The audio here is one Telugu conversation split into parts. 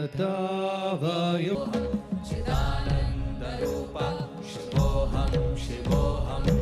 तथावयो चिदानन्दरूप शिवोऽहं शिवोऽहम्.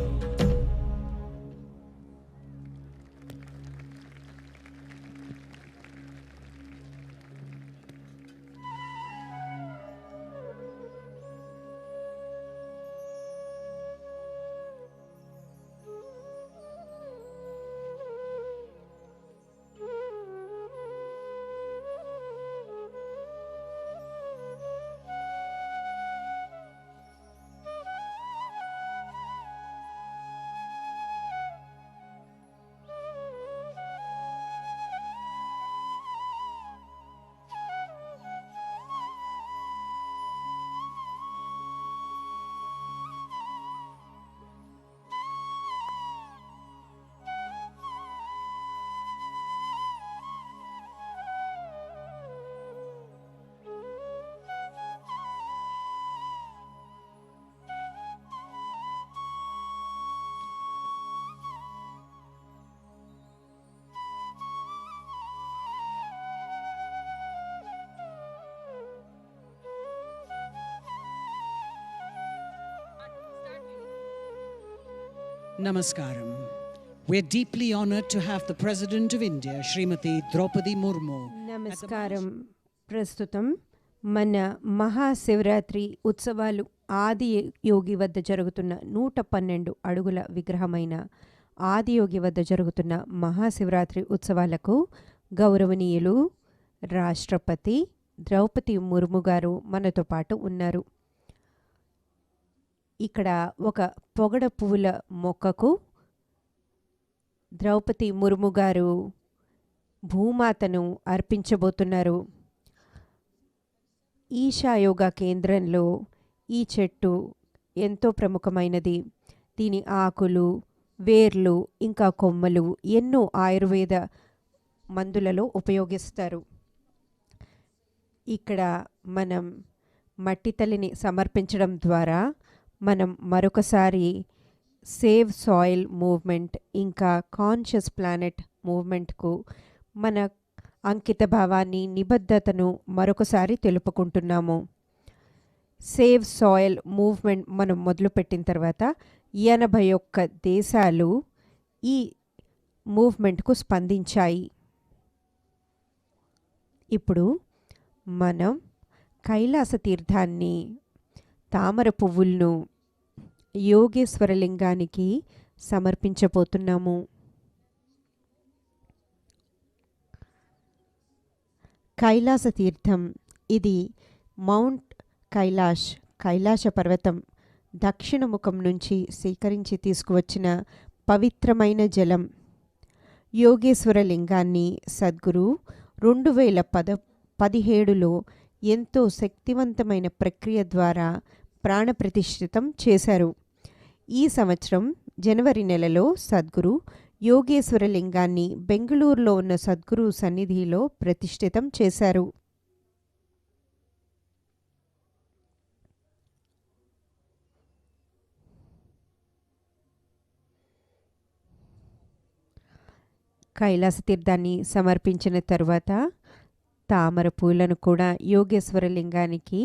Namaskaram. We're deeply honored to have the President of India, Srimati Draupadi Murmu. నమస్కారం. ప్రస్తుతం మన మహాశివరాత్రి ఉత్సవాలు ఆది యోగి వద్ద జరుగుతున్న 112 అడుగుల విగ్రహమైన ఆదియోగి వద్ద జరుగుతున్న మహాశివరాత్రి ఉత్సవాలకు గౌరవనీయులు రాష్ట్రపతి ద్రౌపది ముర్ము గారు మనతో పాటు ఉన్నారు. ఇక్కడ ఒక పొగడ పువ్వుల మొక్కకు ద్రౌపది ముర్ము గారు భూమాతను అర్పించబోతున్నారు. ఈశా యోగా కేంద్రంలో ఈ చెట్టు ఎంతో ప్రముఖమైనది. దీని ఆకులు, వేర్లు, ఇంకా కొమ్మలు ఎన్నో ఆయుర్వేద మందులలో ఉపయోగిస్తారు. ఇక్కడ మనం మట్టి తల్లిని సమర్పించడం ద్వారా మనం మరొకసారి సేవ్ సాయిల్ మూవ్మెంట్ ఇంకా కాన్షియస్ ప్లానెట్ మూవ్మెంట్కు మన అంకిత భావాన్ని, నిబద్ధతను మరొకసారి తెలుపుకుంటున్నాము. సేవ్ సాయిల్ మూవ్మెంట్ మనం మొదలుపెట్టిన తర్వాత 81 దేశాలు ఈ మూవ్మెంట్కు స్పందించాయి. ఇప్పుడు మనం కైలాస తీర్థాన్ని, తామర పువ్వులను యోగేశ్వరలింగానికి సమర్పించబోతున్నాము. కైలాస తీర్థం ఇది మౌంట్ కైలాస పర్వతం దక్షిణ ముఖం నుంచి సేకరించి తీసుకువచ్చిన పవిత్రమైన జలం. యోగేశ్వరలింగాన్ని సద్గురు 2017లో ఎంతో శక్తివంతమైన ప్రక్రియ ద్వారా ప్రాణప్రతిష్ఠితం చేశారు. ఈ సంవత్సరం జనవరి నెలలో సద్గురు యోగేశ్వరలింగాన్ని బెంగళూరులో ఉన్న సద్గురు సన్నిధిలో ప్రతిష్ఠితం చేశారు. కైలాస తీర్థాన్ని సమర్పించిన తరువాత తామర పూలను కూడా యోగేశ్వరలింగానికి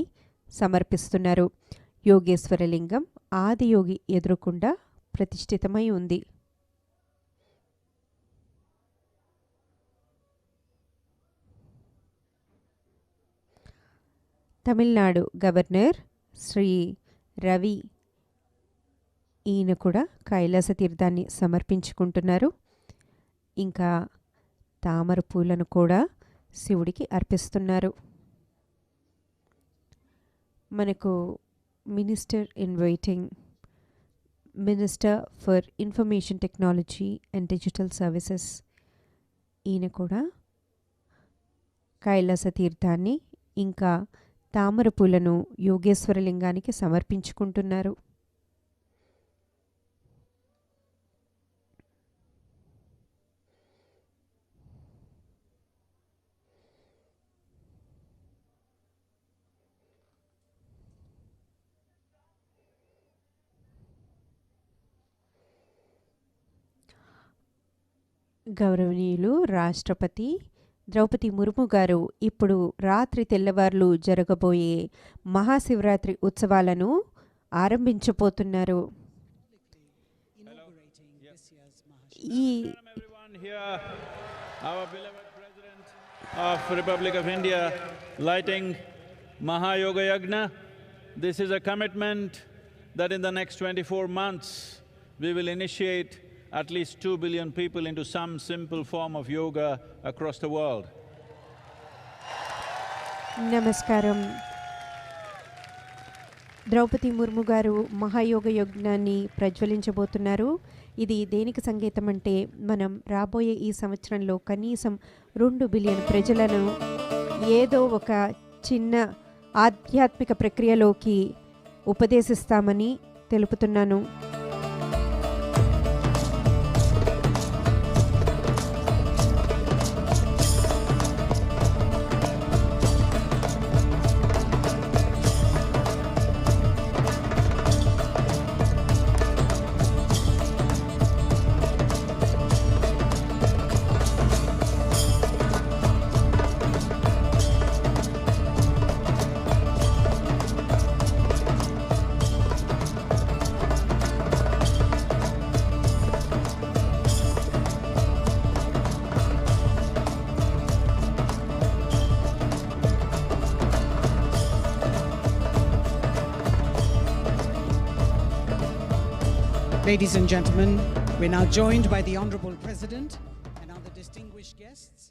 సమర్పిస్తున్నారు. యోగేశ్వరలింగం ఆదియోగి ఎదురుకుండా ప్రతిష్ఠితమై ఉంది. తమిళనాడు గవర్నర్ శ్రీ రవి ఈయన కూడా కైలాస తీర్థాన్ని సమర్పించుకుంటున్నారు. ఇంకా తామర పూలను కూడా శివుడికి అర్పిస్తున్నారు. మనకు minister in waiting, minister for information technology and digital services, ఈయన కూడా కైలాస తీర్థాన్ని ఇంకా తామర పూలను యోగేశ్వరలింగానికి సమర్పించుకుంటున్నారు. గౌరవనీయులు రాష్ట్రపతి ద్రౌపది ముర్ము గారు ఇప్పుడు రాత్రి తెల్లవార్లు జరగబోయే మహాశివరాత్రి ఉత్సవాలను ఆరంభించబోతున్నారు. ఈ Everyone here, our beloved President of Republic of India lighting Mahayoga Yagna. This is a commitment that in the next 24 months we will initiate at least 2 billion people into some simple form of yoga across the world. నమస్కారం. ద్రౌపది ముర్ము గారు మహాయోగ యజ్ఞాన్ని ప్రజ్వలించబోతున్నారు. ఇది దేనికి సంకేతం అంటే మనం రాబోయే ఈ సంవత్సరంలో కనీసం 2 బిలియన్ ప్రజలను ఏదో ఒక చిన్న ఆధ్యాత్మిక ప్రక్రియలోకి ఉపదేశిస్తామని తెలుపుతున్నాను. Ladies and gentlemen, we're now joined by the Honourable President and other distinguished guests.